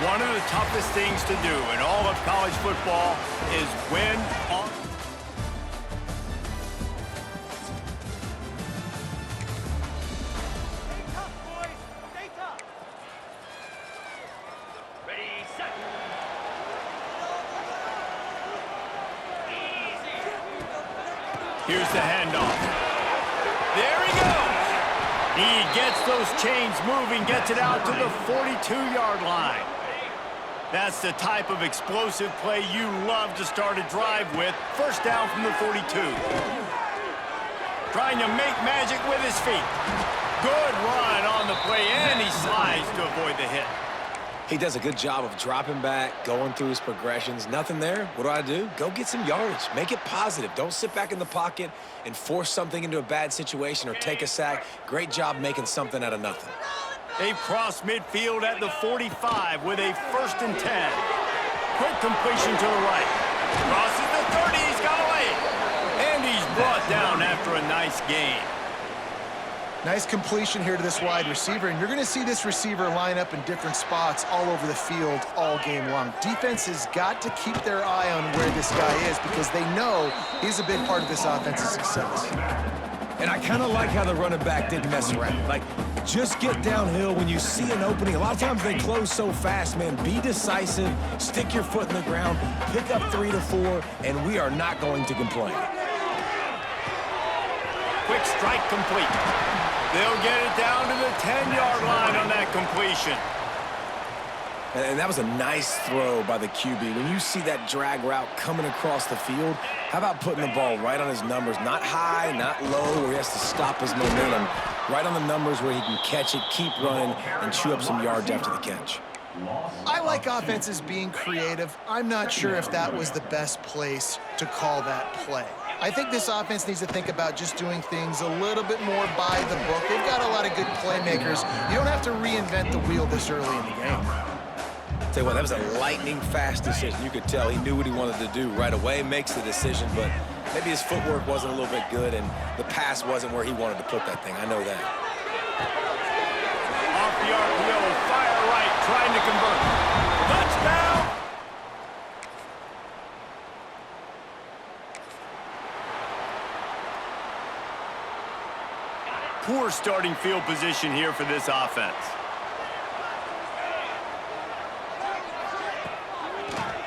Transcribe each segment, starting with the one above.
One of the toughest things to do in all of college football is win on... Here's the handoff. There he goes. He gets those chains moving, gets it out to the 42-yard line. That's the type of explosive play you love to start a drive with. First down from the 42. Trying to make magic with his feet. Good run on the play, and he slides to avoid the hit. He does a good job of dropping back, going through his progressions. Nothing there. What do? Go get some yardage. Make it positive. Don't sit back in the pocket and force something into a bad situation or take a sack. Great job making something out of nothing. They've crossed midfield at the 45 with a 1st and 10. Quick completion to the right. Crosses the 30. He's got away. And he's brought down after a nice gain. Nice completion here to this wide receiver, and you're going to see this receiver line up in different spots all over the field all game long. Defense has got to keep their eye on where this guy is because they know he's a big part of this offense's success. And I kind of like how the running back didn't mess around. Like, just get downhill when you see an opening. A lot of times they close so fast, man. Be decisive, stick your foot in the ground, pick up 3 to 4, and we are not going to complain. Quick strike complete. They'll get it down to the 10-yard line on that completion. And that was a nice throw by the QB. When you see that drag route coming across the field, how about putting the ball right on his numbers? Not high, not low, where he has to stop his momentum. Right on the numbers where he can catch it, keep running, and chew up some yards after the catch. I like offenses being creative. I'm not sure if that was the best place to call that play. I think this offense needs to think about just doing things a little bit more by the book. They've got a lot of good playmakers. You don't have to reinvent the wheel this early in the game. Tell you what, that was a lightning-fast decision. You could tell he knew what he wanted to do right away, makes the decision, but maybe his footwork wasn't a little bit good, and the pass wasn't where he wanted to put that thing. I know that. Off the RPO, fire right, trying to convert. Touchdown! Poor starting field position here for this offense.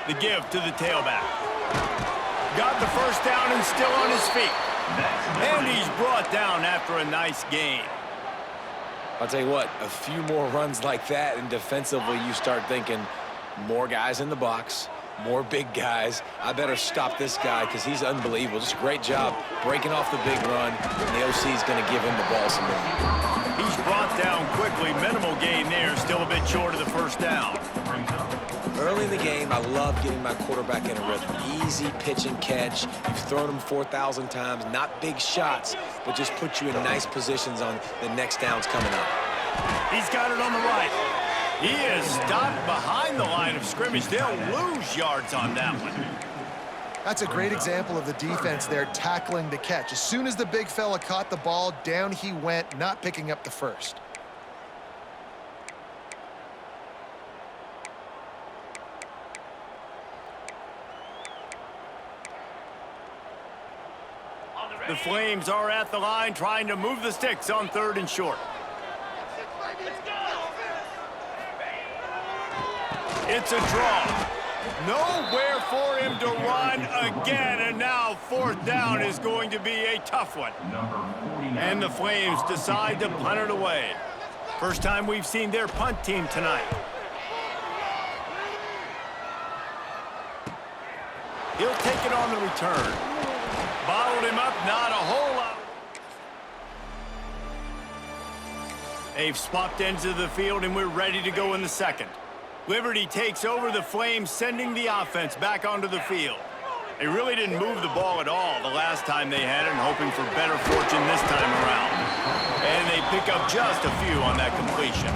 The give to the tailback. Got the first down and still on his feet. And he's brought down after a nice gain. I'll tell you what, a few more runs like that, and defensively you start thinking more guys in the box, more big guys. I better stop this guy because he's unbelievable. Just a great job breaking off the big run, and the OC is going to give him the ball some more. He's brought down quickly. Minimal gain there. Still a bit short of the first down. Early in the game, I love getting my quarterback in a rhythm. Easy pitch and catch. You've thrown him 4,000 times. Not big shots, but just put you in nice positions on the next downs coming up. He's got it on the right. He is stopped behind the line of scrimmage. They'll lose yards on that one. That's a great example of the defense there tackling the catch. As soon as the big fella caught the ball, down he went, not picking up the first. The Flames are at the line trying to move the sticks on 3rd and short. It's a draw. Nowhere for him to run again, and now 4th down is going to be a tough one. And the Flames decide to punt it away. First time we've seen their punt team tonight. He'll take it on the return. Bottled him up, not a whole lot. They've swapped ends of the field, and we're ready to go in the second. Liberty takes over the Flames, sending the offense back onto the field. They really didn't move the ball at all the last time they had it, and hoping for better fortune this time around. And they pick up just a few on that completion.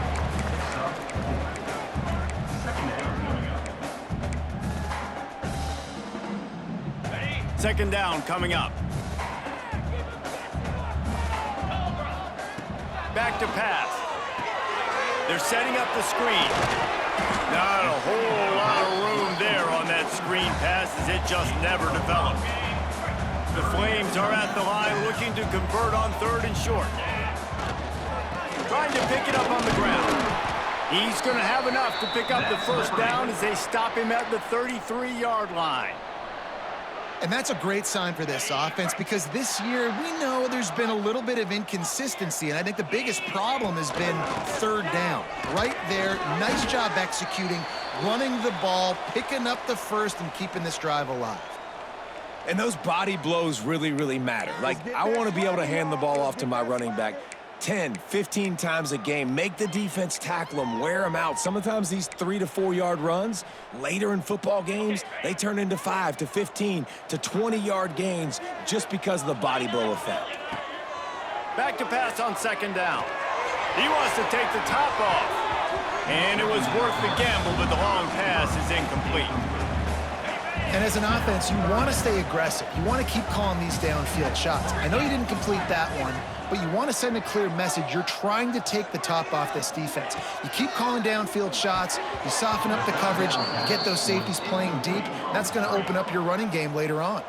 Second down coming up. Back to pass. They're setting up the screen. Not a whole lot of room there on that screen pass as it just never developed. The Flames are at the line looking to convert on 3rd and short. Trying to pick it up on the ground. He's going to have enough to pick up the first down as they stop him at the 33-yard line. And that's a great sign for this offense because this year we know there's been a little bit of inconsistency, and I think the biggest problem has been 3rd down. Right there, nice job executing, running the ball, picking up the first, and keeping this drive alive. And those body blows really, really matter. Like, I want to be able to hand the ball off to my running back 10, 15 times a game. Make the defense tackle them, wear them out. Sometimes these 3 to 4 yard runs, later in football games, they turn into 5 to 15 to 20-yard gains just because of the body blow effect. Back to pass on 2nd down. He wants to take the top off. And it was worth the gamble, but the long pass is incomplete. And as an offense, you want to stay aggressive. You want to keep calling these downfield shots. I know you didn't complete that one, but you want to send a clear message. You're trying to take the top off this defense. You keep calling downfield shots, you soften up the coverage, you get those safeties playing deep. That's going to open up your running game later on.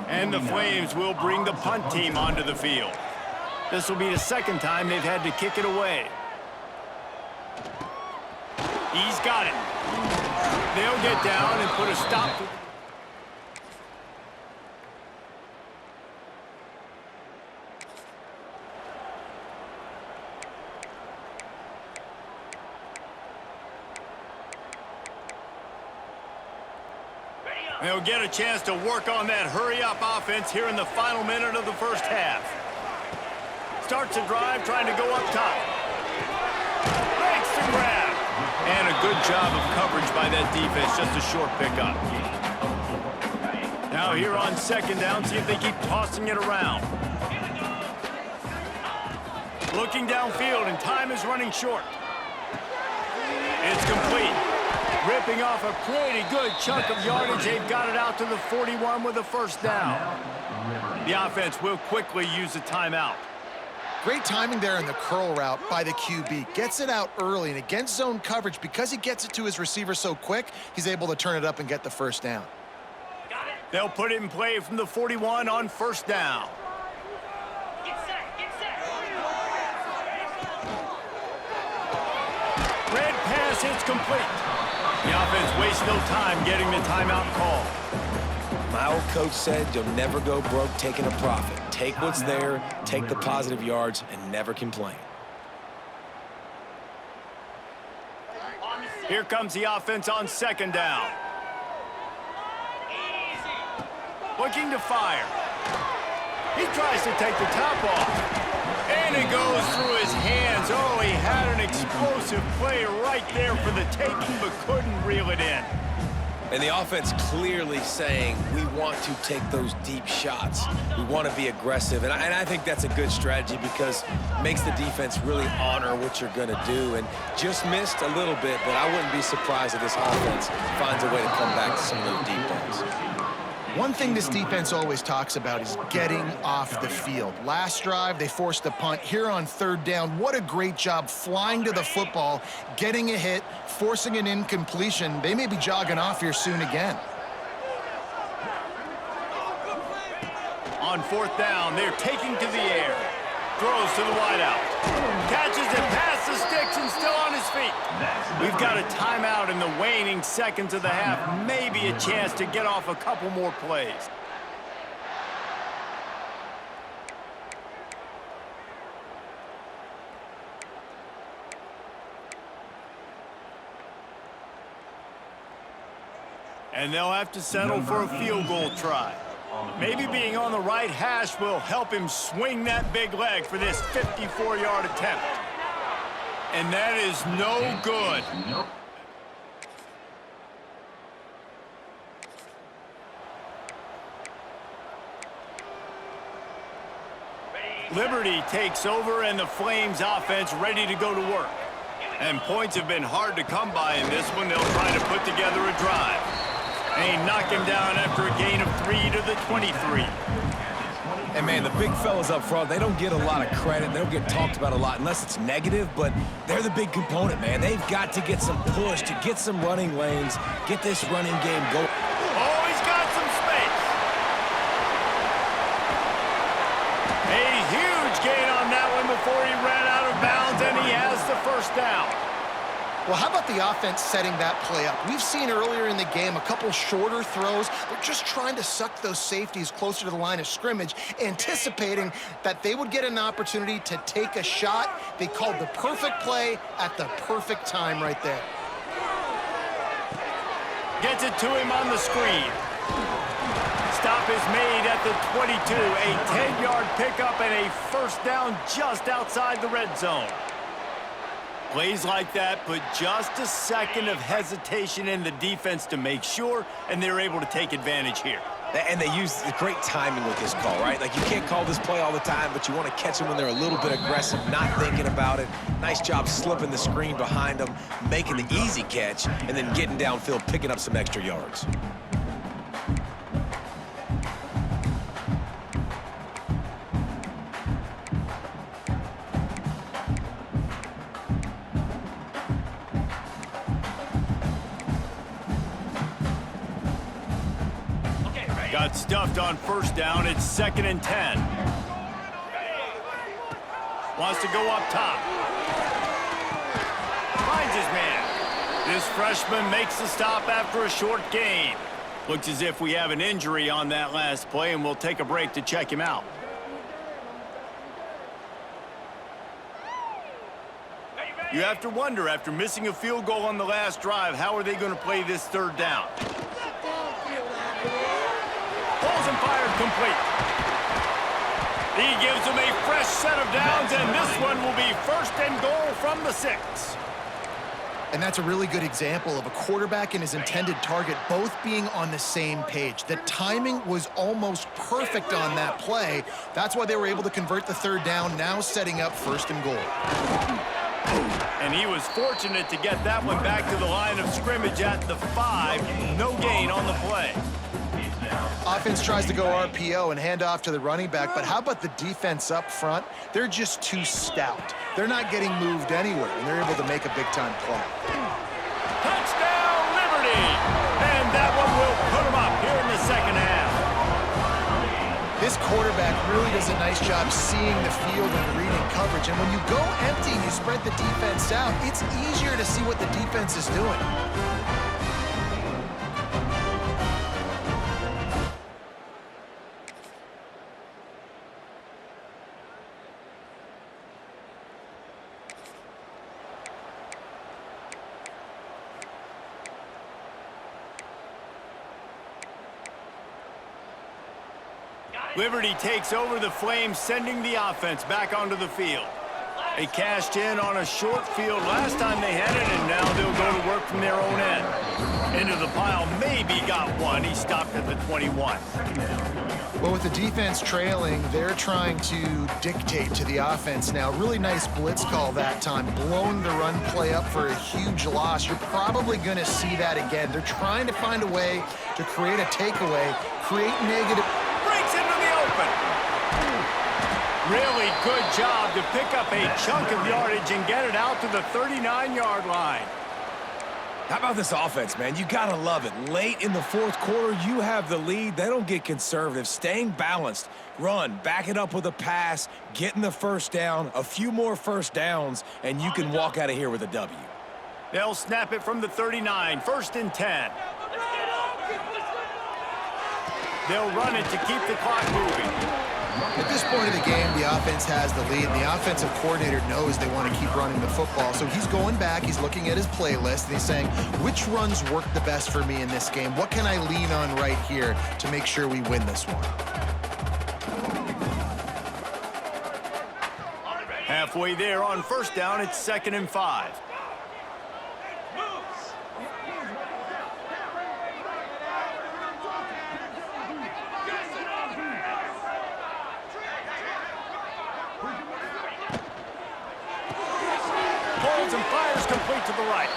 And the Flames will bring the punt team onto the field. This will be the 2nd time they've had to kick it away. He's got it. They'll get down and put a stop to it. They'll get a chance to work on that hurry-up offense here in the final minute of the first half. Starts a drive trying to go up top. Makes the grab. And a good job of coverage by that defense, just a short pickup. Now here on 2nd down, see if they keep tossing it around. Looking downfield, and time is running short. It's complete. Ripping off a pretty good chunk of yardage. They've got it out to the 41 with a first down. The offense will quickly use a timeout. Great timing there in the curl route by the QB. Gets it out early, and against zone coverage, because he gets it to his receiver so quick, he's able to turn it up and get the first down. They'll put it in play from the 41 on 1st down. Red pass hits complete. The offense wastes no time getting the timeout call. My old coach said you'll never go broke taking a profit. Take what's there, take the positive yards, and never complain. Here comes the offense on 2nd down. Looking to fire. He tries to take the top off. And it goes through his hands. Oh, he had an explosive play right there for the taking, but couldn't reel it in. And the offense clearly saying, we want to take those deep shots. We want to be aggressive. And I think that's a good strategy because it makes the defense really honor what you're going to do. And just missed a little bit, but I wouldn't be surprised if this offense finds a way to come back to some of those deep balls. One thing this defense always talks about is getting off the field. Last drive, they forced a punt. Here on 3rd down, what a great job flying to the football, getting a hit, forcing an incompletion. They may be jogging off here soon again. On 4th down, they're taking to the air. Throws to the wideout. Catches it past the sticks and still on his feet. We've got a timeout in the waning seconds of the half. Maybe a chance to get off a couple more plays. And they'll have to settle for a field goal try. Maybe being on the right hash will help him swing that big leg for this 54-yard attempt. And that is no good. Liberty takes over and the Flames offense ready to go to work. And points have been hard to come by in this one. They'll try to put together a drive. They knock him down after a gain of 3 to the 23. And, man, the big fellas up front, they don't get a lot of credit. They don't get talked about a lot unless it's negative, but they're the big component, man. They've got to get some push, to get some running lanes, get this running game going. Oh, he's got some space. A huge gain on that one before he ran out of bounds, and he has the first down. Well, how about the offense setting that play up? We've seen earlier in the game a couple shorter throws. They're just trying to suck those safeties closer to the line of scrimmage, anticipating that they would get an opportunity to take a shot. They called the perfect play at the perfect time right there. Gets it to him on the screen. Stop is made at the 22. A 10-yard pickup and a first down just outside the red zone. Plays like that put just a second of hesitation in the defense to make sure, and they're able to take advantage here. And they use great timing with this call, right? Like, you can't call this play all the time, but you want to catch them when they're a little bit aggressive, not thinking about it. Nice job slipping the screen behind them, making the easy catch, and then getting downfield, picking up some extra yards. Got stuffed on first down. It's 2nd and 10. Wants to go up top. Finds his man. This freshman makes the stop after a short gain. Looks as if we have an injury on that last play, and we'll take a break to check him out. You have to wonder, after missing a field goal on the last drive, how are they going to play this third down? Pulls and fires complete. He gives them a fresh set of downs, and this one will be 1st and goal from the 6. And that's a really good example of a quarterback and his intended target both being on the same page. The timing was almost perfect on that play. That's why they were able to convert the third down, now setting up 1st and goal. And he was fortunate to get that one back to the line of scrimmage at the 5. No gain on the play. Offense tries to go RPO and hand off to the running back, but how about the defense up front? They're just too stout. They're not getting moved anywhere, and they're able to make a big-time play. Touchdown, Liberty! And that one will put them up here in the 2nd half. This quarterback really does a nice job seeing the field and reading coverage, and when you go empty and you spread the defense out, it's easier to see what the defense is doing. Liberty takes over the Flames, sending the offense back onto the field. They cashed in on a short field last time they had it, and now they'll go to work from their own end. Into the pile, maybe got one. He stopped at the 21. Well, with the defense trailing, they're trying to dictate to the offense now. Really nice blitz call that time, blowing the run play up for a huge loss. You're probably going to see that again. They're trying to find a way to create a takeaway, create negative. Breaks into the open. Really good job to pick up a chunk of yardage and get it out to the 39-yard line. How about this offense, man? You got to love it. Late in the 4th quarter, you have the lead. They don't get conservative. Staying balanced. Run, back it up with a pass, getting the first down, a few more first downs, and you can walk out of here with a W. They'll snap it from the 39, 1st and 10. They'll run it to keep the clock moving. At this point of the game, the offense has the lead, and the offensive coordinator knows they want to keep running the football. So he's going back, he's looking at his playlist, and he's saying, which runs work the best for me in this game? What can I lean on right here to make sure we win this one? Halfway there on first down, it's 2nd and 5. Pulls and fires complete to the right.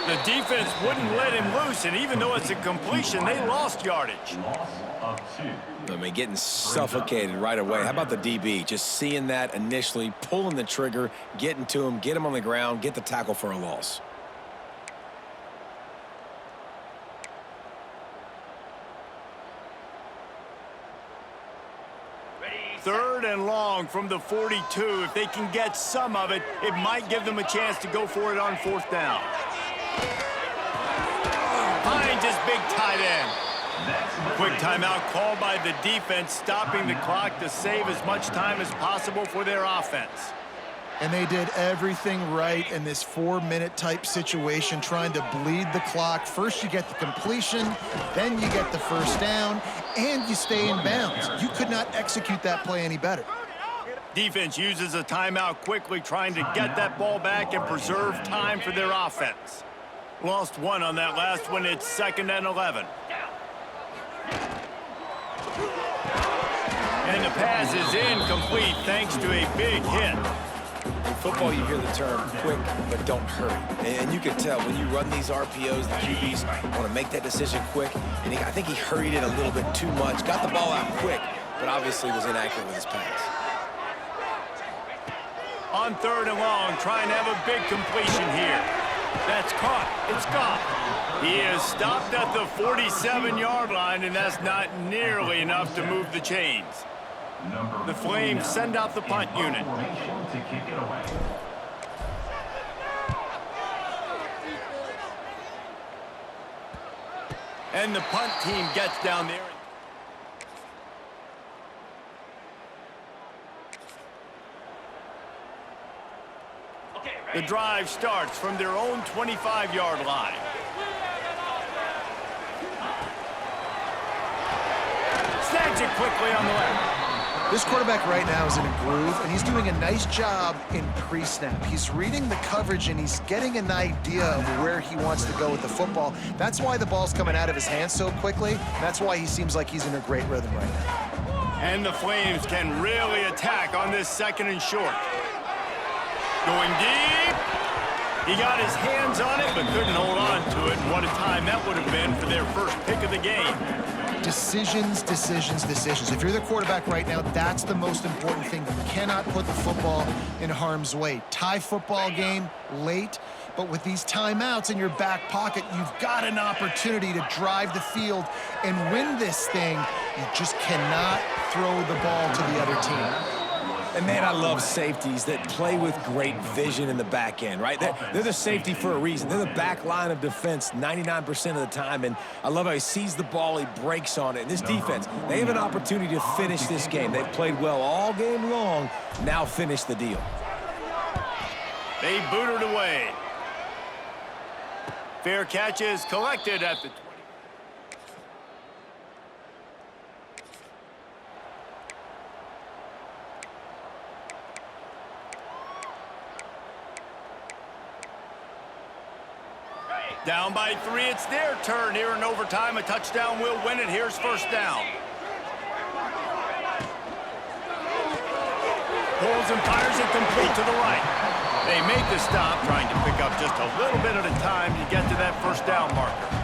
The defense wouldn't let him loose, and even though it's a completion, they lost yardage. I mean, getting suffocated right away. How about the DB? Just seeing that initially, pulling the trigger, getting to him, get him on the ground, get the tackle for a loss. Third and long from the 42. If they can get some of it, it might give them a chance to go for it on fourth down. Finds his big tight end. Quick timeout called by the defense, stopping the clock to save as much time as possible for their offense. And they did everything right in this 4-minute type situation, trying to bleed the clock. First you get the completion, then you get the first down, and you stay in bounds. You could not execute that play any better. Defense uses a timeout quickly, trying to get that ball back and preserve time for their offense. Lost one on that last one. It's 2nd and 11. And the pass is incomplete thanks to a big hit. In football, you hear the term quick, but don't hurry. And you can tell when you run these RPOs, the QBs want to make that decision quick. And I think he hurried it a little bit too much, got the ball out quick, but obviously was inaccurate with his pass. On 3rd and long, trying to have a big completion here. That's caught. It's gone. He is stopped at the 47-yard line, and that's not nearly enough to move the chains. The Flames send out the punt unit. And the punt team gets down there. The drive starts from their own 25-yard line. Snags it quickly on the left. This quarterback right now is in a groove, and he's doing a nice job in pre-snap. He's reading the coverage, and he's getting an idea of where he wants to go with the football. That's why the ball's coming out of his hands so quickly. That's why he seems like he's in a great rhythm right now. And the Flames can really attack on this 2nd and short. Going deep. He got his hands on it, but couldn't hold on to it. And what a time that would have been for their first pick of the game. Decisions, decisions, decisions. If you're the quarterback right now, that's the most important thing. You cannot put the football in harm's way. Tie football game late, but with these timeouts in your back pocket, you've got an opportunity to drive the field and win this thing. You just cannot throw the ball to the other team. And, man, I love safeties that play with great vision in the back end, right? They're the safety for a reason. They're the back line of defense 99% of the time, and I love how he sees the ball, he breaks on it. And this defense, they have an opportunity to finish this game. They've played well all game long. Now finish the deal. They boot it away. Fair catch is collected at the 20. Down by 3, it's their turn here in overtime. A touchdown will win it. Here's first down. Pulls and fires it complete to the right. They make the stop, trying to pick up just a little bit at a time to get to that first down marker.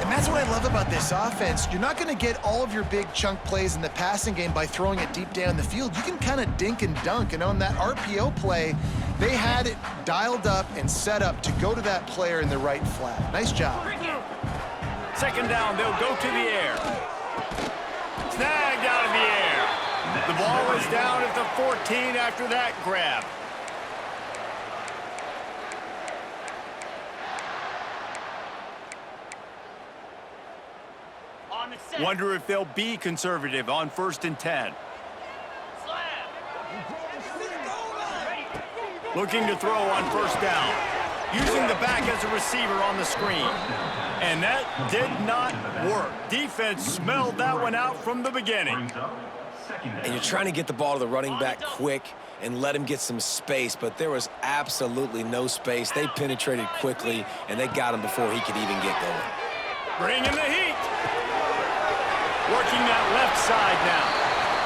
And that's what I love about this offense. You're not going to get all of your big chunk plays in the passing game by throwing it deep down the field. You can kind of dink and dunk. And on that RPO play, they had it dialed up and set up to go to that player in the right flat. Nice job. 2nd down, they'll go to the air. Snagged out of the air. The ball is down at the 14 after that grab. Wonder if they'll be conservative on 1st and 10. Looking to throw on 1st down. Using the back as a receiver on the screen. And that did not work. Defense smelled that one out from the beginning. And you're trying to get the ball to the running back quick and let him get some space, but there was absolutely no space. They penetrated quickly, and they got him before he could even get going. Bring in the heat. Working that left side now.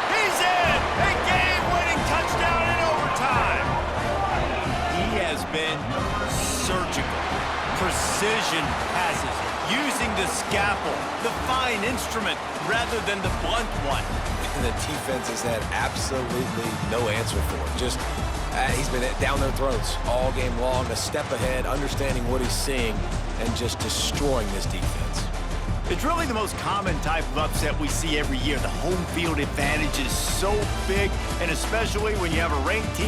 He's in! A game-winning touchdown in overtime. He has been surgical. precision passes, using the scalpel, the fine instrument, rather than the blunt one. And the defense has had absolutely no answer for him. Just, he's been down their throats all game long, a step ahead, understanding what he's seeing, and just destroying this defense. It's really the most common type of upset we see every year. The home field advantage is so big, and especially when you have a ranked team